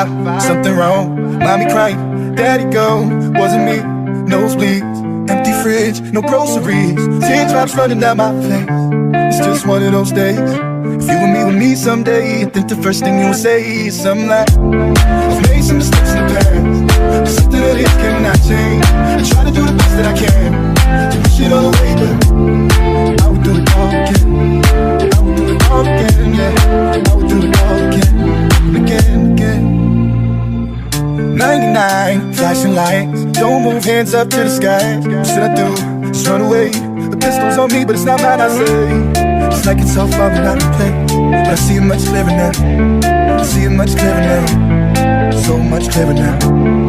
5, something wrong. Mommy crying, daddy gone. Wasn't me, nosebleeds, empty fridge, no groceries. Teardrops running down my face. It's just one of those days. If you and me with me someday, I think the first thing you would say is something like, I've made some mistakes in the past, something that it cannot change. I try to do the best that I can to push it all away, but I would do it all again. I would do it all again, yeah. I would do it all again, and again, and again. 99, flashing lights, don't move, hands up to the sky. What should I do? Just run away. The pistol's on me, but it's not mine, I say. It's like it's all far but not to play. But I see it much clearer now. I see it much clearer now. So much clearer now.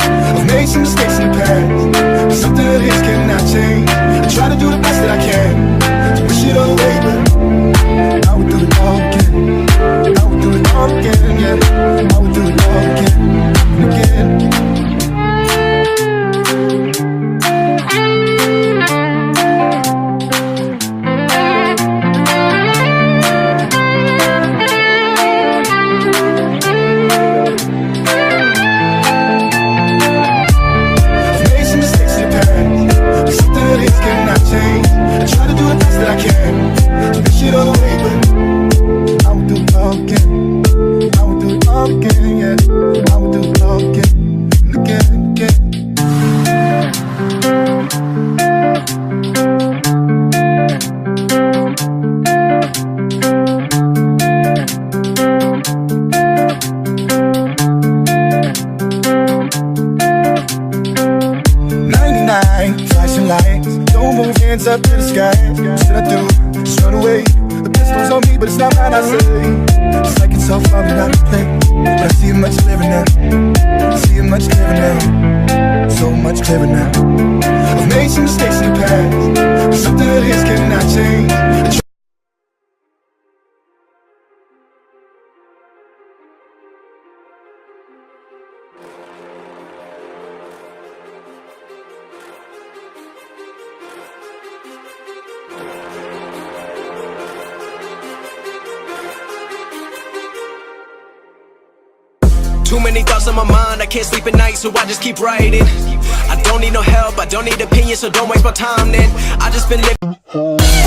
I've made some mistakes in the past, something that is cannot change. I try to do the best that I can to push it all away, but I would do it all again. I would do it all again, yeah. I would do it all again and again. 99, flashing lights, don't move, hands up to the sky. What should I do? Just run away. The pistol's on me, but it's not mine, I say. It's like it's all far but not to play. But I see it much clearer now. I see it much clearer now. So much clearer now. I've made some mistakes in the past, something that is cannot change. Too many thoughts on my mind, I can't sleep at night, so I just keep writing. I don't need no help, I don't need opinions, so don't waste my time then. I just been living.